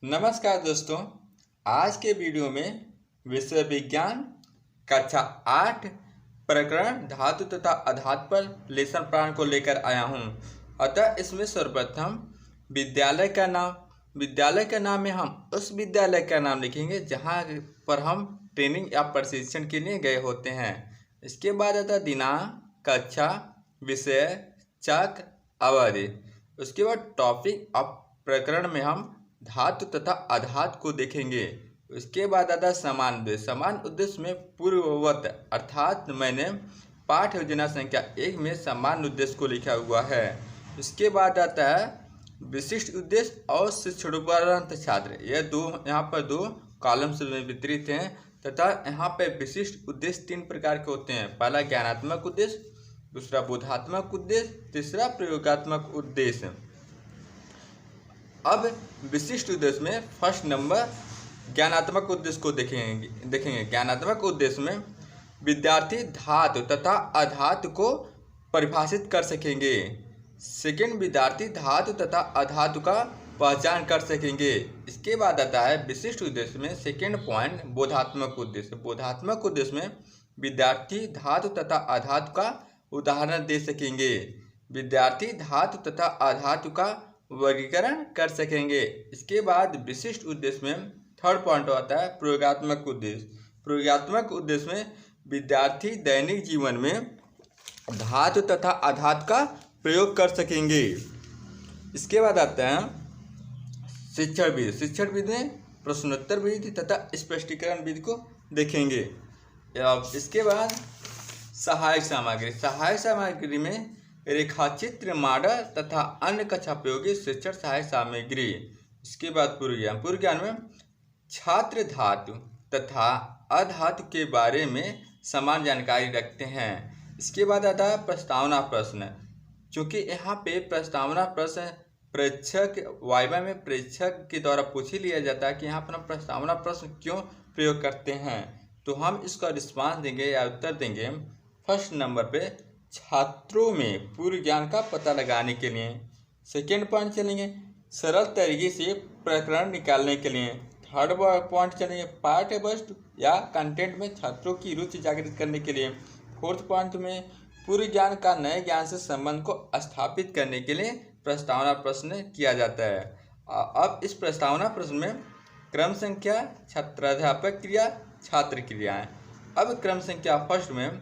नमस्कार दोस्तों। आज के वीडियो में विषय विज्ञान कक्षा 8 प्रकरण धातु तथा अधातु पर लेसन प्राण को लेकर आया हूं। अतः इसमें सर्वप्रथम विद्यालय का नाम में हम उस विद्यालय का नाम लिखेंगे जहां पर हम ट्रेनिंग या प्रशिक्षण के लिए गए होते हैं। इसके बाद आता दिनांक, कक्षा, विषय, चक्र, अवधि। उसके बाद टॉपिक ऑफ प्रकरण में हम धातु तथा अधातु को देखेंगे। उसके बाद आता समान उद्देश्य में पूर्ववत अर्थात मैंने पाठ योजना संख्या 1 में समान उद्देश्य को लिखा हुआ है। उसके बाद आता है विशिष्ट उद्देश्य और शिक्षणोपरांत छात्र। यह दो यहाँ पर दो कॉलम्स में वितरित हैं तथा यहाँ पर विशिष्ट उद्देश्य 3 प्रकार के होते हैं। पहला ज्ञानात्मक उद्देश्य, दूसरा बोधात्मक उद्देश्य, तीसरा प्रयोगात्मक उद्देश्य। अब विशिष्ट उद्देश्य में फर्स्ट नंबर ज्ञानात्मक उद्देश्य को देखेंगे। ज्ञानात्मक उद्देश्य में विद्यार्थी धातु तथा अधातु को परिभाषित कर सकेंगे। सेकंड, विद्यार्थी धातु तथा अधातु का पहचान कर सकेंगे। इसके बाद आता है विशिष्ट उद्देश्य में सेकंड पॉइंट बोधात्मक उद्देश्य। बोधात्मक उद्देश्य में विद्यार्थी धातु तथा अधातु का उदाहरण दे सकेंगे। विद्यार्थी धातु तथा अधातु का वर्गीकरण कर सकेंगे। इसके बाद विशिष्ट उद्देश्य में थर्ड पॉइंट आता है प्रयोगात्मक उद्देश्य। प्रयोगात्मक उद्देश्य में विद्यार्थी दैनिक जीवन में धातु तथा अधातु का प्रयोग कर सकेंगे। इसके बाद आता है शिक्षण विधि। शिक्षण विधि में प्रश्नोत्तर विधि तथा स्पष्टीकरण विधि को देखेंगे। इसके बाद सहायक सामग्री। सहायक सामग्री में रेखाचित्र, मॉडल तथा अन्य कक्षापयोगी शिक्षण सहायक सामग्री। इसके बाद पूर्व ज्ञान में छात्र धातु तथा अधातु के बारे में समान जानकारी रखते हैं। इसके बाद आता है प्रस्तावना प्रश्न। चूँकि यहाँ पे प्रस्तावना प्रश्न परीक्षक वाइवा में परीक्षक के द्वारा पूछ ही लिया जाता है कि यहाँ पर हम प्रस्तावना प्रश्न क्यों प्रयोग करते हैं, तो हम इसका रिस्पांस देंगे या उत्तर देंगे फर्स्ट नंबर पे छात्रों में पूर्व ज्ञान का पता लगाने के लिए। सेकेंड पॉइंट चलेंगे सरल तरीके से प्रकरण निकालने के लिए। थर्ड पॉइंट चलेंगे पाठ्य वस्तु या कंटेंट में छात्रों की रुचि जागृत करने के लिए। फोर्थ पॉइंट में पूर्व ज्ञान का नए ज्ञान से संबंध को स्थापित करने के लिए प्रस्तावना प्रश्न किया जाता है। अब इस प्रस्तावना प्रश्न में क्रम संख्या, छात्राध्यापक क्रिया, छात्र क्रियाएं। अब क्रम संख्या फर्स्ट में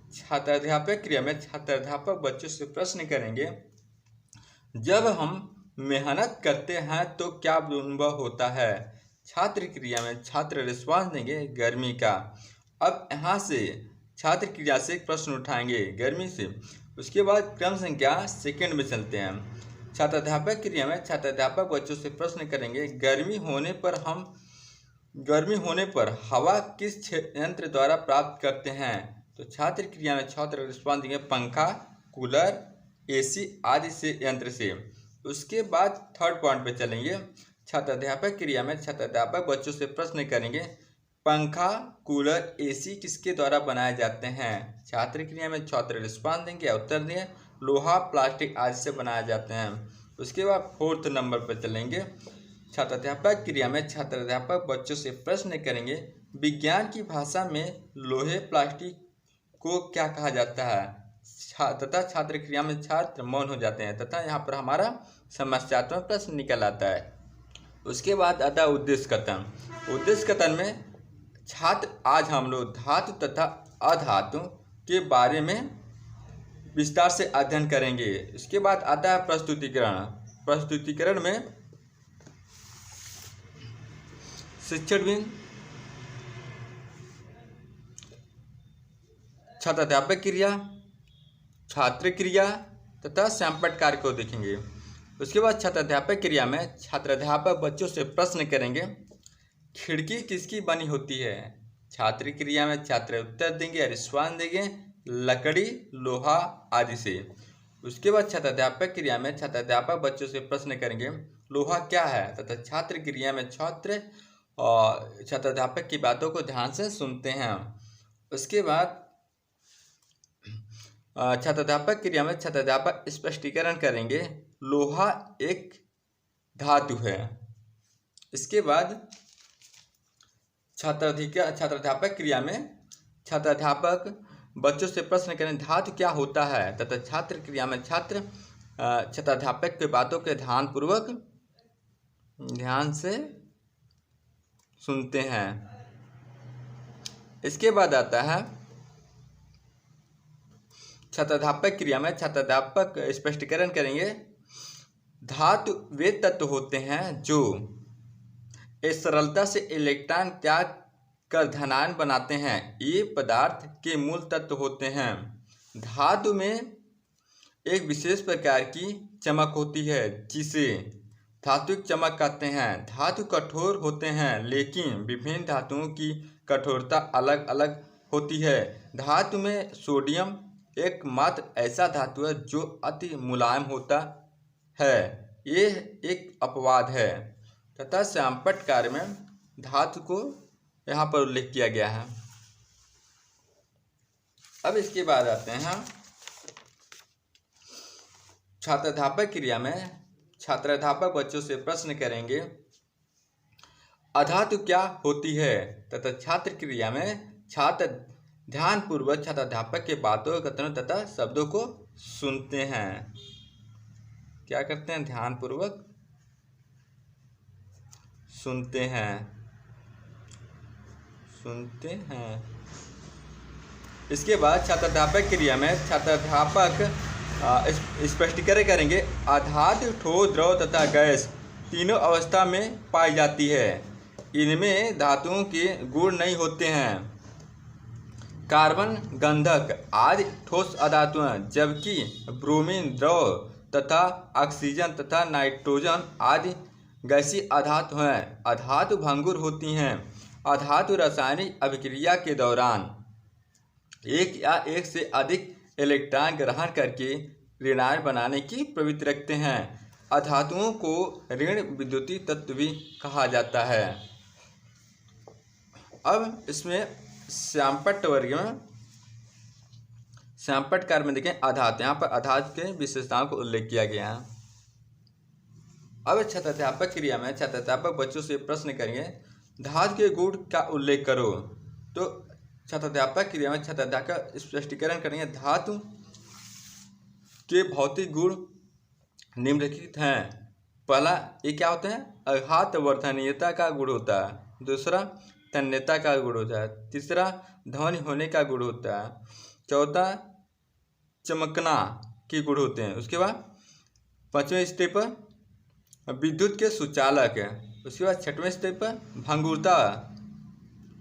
छात्राध्यापक क्रिया में छात्राध्यापक बच्चों से प्रश्न करेंगे, जब हम मेहनत करते हैं तो क्या अनुभव होता है। छात्र क्रिया में छात्र रिस्पांस देंगे गर्मी का। अब यहाँ से छात्र क्रिया से एक प्रश्न उठाएंगे गर्मी से। उसके बाद क्रम संख्या सेकंड में चलते हैं। छात्राध्यापक क्रिया में छात्राध्यापक बच्चों से प्रश्न करेंगे, गर्मी होने पर हवा किस यंत्र द्वारा प्राप्त करते हैं। तो छात्र क्रिया में छात्र रिस्पॉन्स देंगे पंखा, कूलर, एसी आदि से यंत्र से। उसके बाद थर्ड पॉइंट पे चलेंगे। छात्राध्यापक क्रिया में छात्राध्यापक बच्चों से प्रश्न करेंगे, पंखा, कूलर, एसी किसके द्वारा बनाए जाते हैं। छात्र क्रिया में छात्र रिस्पॉन्स देंगे या उत्तर देंगे लोहा, प्लास्टिक आदि से बनाए जाते हैं। उसके बाद फोर्थ नंबर पर चलेंगे। छात्राध्यापक क्रिया में छात्राध्यापक बच्चों से प्रश्न करेंगे, विज्ञान की भाषा में लोहे, प्लास्टिक को क्या कहा जाता है। तथा छात्र क्रिया में छात्र मौन हो जाते हैं तथा यहाँ पर हमारा समस्यात्मक प्रश्न निकल आता है। उसके बाद आता है उद्देश्य कथन। उद्देश्य कथन में छात्र आज हम लोग धातु तथा अधातु के बारे में विस्तार से अध्ययन करेंगे। इसके बाद आता है प्रस्तुतिकरण। प्रस्तुतिकरण में शिक्षण विधि, छात्राध्यापक क्रिया, छात्र क्रिया तथा सैंपट कार्य को देखेंगे। उसके बाद छात्राध्यापक क्रिया में छात्राध्यापक बच्चों से प्रश्न करेंगे, खिड़की किसकी बनी होती है। छात्र क्रिया में छात्र उत्तर देंगे या रिस्पॉन्स देंगे लकड़ी, लोहा आदि से। उसके बाद छात्राध्यापक क्रिया में छात्राध्यापक बच्चों से प्रश्न करेंगे, लोहा क्या है। तथा छात्र क्रिया में छात्र और छात्राध्यापक की बातों को ध्यान से सुनते हैं। उसके बाद छात्राध्यापक क्रिया में छात्राध्यापक स्पष्टीकरण करेंगे, लोहा एक धातु है। इसके बाद छात्राध्यापक क्रिया में छात्राध्यापक बच्चों से प्रश्न करें धातु क्या होता है तथा छात्र क्रिया में छात्र छात्राध्यापक के बातों के ध्यान से सुनते हैं। इसके बाद आता है छात्राध्यापक क्रिया में छात्राध्यापक स्पष्टीकरण करेंगे धातु वे तत्व होते हैं जो इस सरलता से इलेक्ट्रॉन त्याग कर धनायन बनाते हैं। ये पदार्थ के मूल तत्व होते हैं। धातु में एक विशेष प्रकार की चमक होती है जिसे धात्विक चमक कहते हैं। धातु कठोर होते हैं लेकिन विभिन्न धातुओं की कठोरता अलग अलग होती है। धातु में सोडियम एकमात्र ऐसा धातु है जो अति मुलायम होता है। ये एक अपवाद है तथा श्यामपट्ट कार्य में धातु को यहाँ पर उल्लेख किया गया है। अब इसके बाद आते हैं छात्राध्यापक क्रिया में छात्राध्यापक बच्चों से प्रश्न करेंगे अधातु क्या होती है तथा छात्र क्रिया में छात्र ध्यानपूर्वक छात्राध्यापक के बातों कथनों तथा शब्दों को सुनते हैं। क्या करते हैं? ध्यानपूर्वक सुनते हैं। इसके बाद छात्राध्यापक क्रिया में छात्राध्यापक स्पष्टीकरण करेंगे अधातु ठोस द्रव तथा गैस तीनों अवस्था में पाई जाती है। इनमें धातुओं के गुण नहीं होते हैं। कार्बन गंधक आदि ठोस अधातु हैं जबकि ब्रोमीन द्रव तथा ऑक्सीजन तथा नाइट्रोजन आदि गैसीय अधातु हैं। अधातु भंगुर होती हैं। अधातु रासायनिक अभिक्रिया के दौरान एक या एक से अधिक इलेक्ट्रॉन ग्रहण करके ऋणायन बनाने की प्रवृत्ति रखते हैं। अधातुओं को ऋण विद्युतीय तत्व भी कहा जाता है। अब इसमें श्यामपट्ट वर्ग में श्यामपट्ट कार्य में देखें आधात, यहाँ पर आधात के विशेषताओं को उल्लेख किया गया है। अब छात्राध्यापक क्रिया में छात्राध्यापक बच्चों से प्रश्न करेंगे धातु के गुण का उल्लेख करो। तो छात्राध्यापक क्रिया में छात्राध्यापक स्पष्टीकरण करेंगे धातु के भौतिक गुण निम्नलिखित हैं। पहला ये क्या होते हैं? आघात वर्धनीयता का गुण होता है। दूसरा तन्यता का गुण होता है। तीसरा ध्वनि होने का गुण होता है। चौथा चमकना के गुण होते हैं। उसके बाद पांचवें स्टेप पर विद्युत के सुचालक है। उसके बाद छठवें स्टेप पर भंगुरता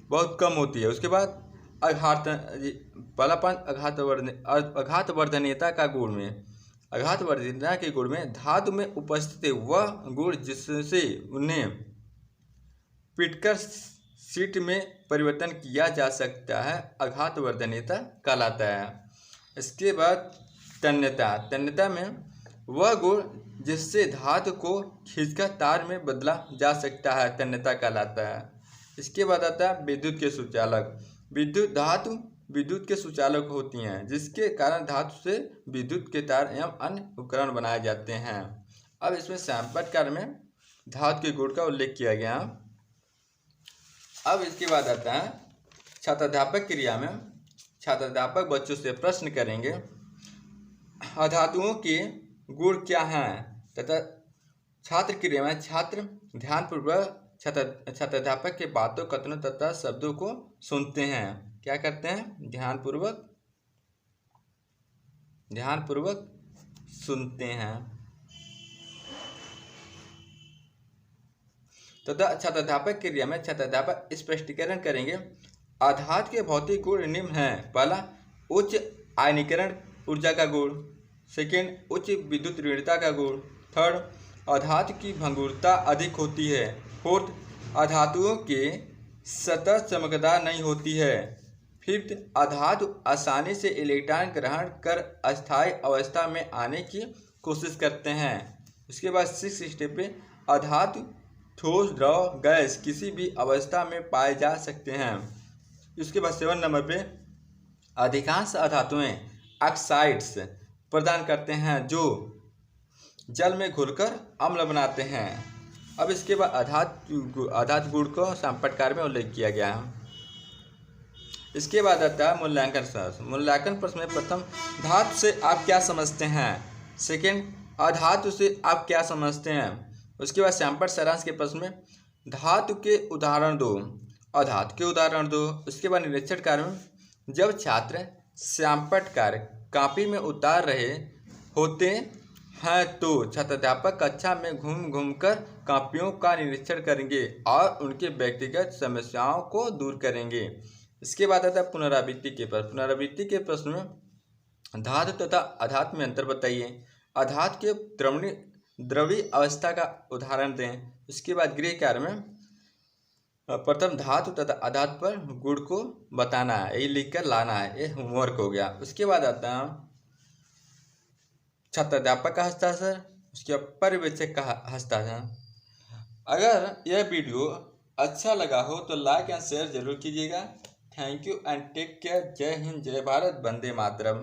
बहुत कम होती है। उसके बाद आघात वर्धनीयता का गुण में आघात वर्धनीयता के गुण में धातु में उपस्थित वह गुण जिससे उन्हें पीटकर शीट में परिवर्तन किया जा सकता है आघात वर्धनीयता कहलाता है। इसके बाद तन्यता में वह गुण जिससे धातु को खींचकर तार में बदला जा सकता है तन्यता कहलाता है। इसके बाद आता है विद्युत के सुचालक। धातु विद्युत के सुचालक होती हैं जिसके कारण धातु से विद्युत के तार एवं अन्य उपकरण बनाए जाते हैं। अब इसमें श्यामपट्ट कार्य में धातु के गुण का उल्लेख किया गया। अब इसके बाद आता है छात्राध्यापक क्रिया में छात्राध्यापक बच्चों से प्रश्न करेंगे अधातुओं के गुण क्या हैं तथा छात्र क्रिया में छात्र ध्यानपूर्वक छात्राध्यापक के बातों कथनों तथा शब्दों को सुनते हैं। क्या करते हैं? ध्यानपूर्वक सुनते हैं। तथा छात्राध्यापक क्रिया में छात्राध्यापक स्पष्टीकरण करेंगे आधात के भौतिक गुण निम्न हैं। पहला उच्च आयनीकरण ऊर्जा का गुण। सेकेंड उच्च विद्युत ऋणता का गुण। थर्ड अधातु की भंगुरता अधिक होती है। फोर्थ अधातुओं के सतह चमकदार नहीं होती है। फिफ्थ अधातु आसानी से इलेक्ट्रॉन ग्रहण कर अस्थायी अवस्था में आने की कोशिश करते हैं। उसके बाद सिक्स स्टेप पे अधातु ठोस द्रव गैस किसी भी अवस्था में पाए जा सकते हैं। उसके बाद 7 नंबर पे अधिकांश अधातुएं ऑक्साइड्स प्रदान करते हैं जो जल में घुलकर अम्ल बनाते हैं। अब इसके बाद आधात गुण को संपटकार में उल्लेख किया गया है। इसके बाद आता है मूल्यांकन प्रश्न। मूल्यांकन प्रश्न में प्रथम धातु से आप क्या समझते हैं, सेकंड अधातु से आप क्या समझते हैं। उसके बाद सैंपट सारांश के प्रश्न में धातु के उदाहरण दो, अधातु के उदाहरण दो। उसके बाद निरीक्षण कार्य में जब छात्र सैंपट कार्य कॉपी में उतार रहे होते हैं तो छात्राध्यापक कक्षा में घूम घूम कर कॉपियों का निरीक्षण करेंगे और उनके व्यक्तिगत समस्याओं को दूर करेंगे। इसके बाद आता है पुनरावृत्ति के प्रश्न। पुनरावृत्ति के प्रश्न में धातु तथा अधातु में अंतर बताइए, अधातु के द्रवीय अवस्था का उदाहरण दें। उसके बाद गृह कार्य में प्रथम धातु तथा अधातु पर गुण को बताना है, यही लिख कर लाना है, ये होमवर्क हो गया। उसके बाद आता है छात्राध्यापक का हस्ताक्षर, उसके बाद पर्यवेक्षक का हस्ताक्षर। अगर यह वीडियो अच्छा लगा हो तो लाइक एंड शेयर जरूर कीजिएगा। Thank you and take care. जय हिंद, जय भारत, वंदे मातरम।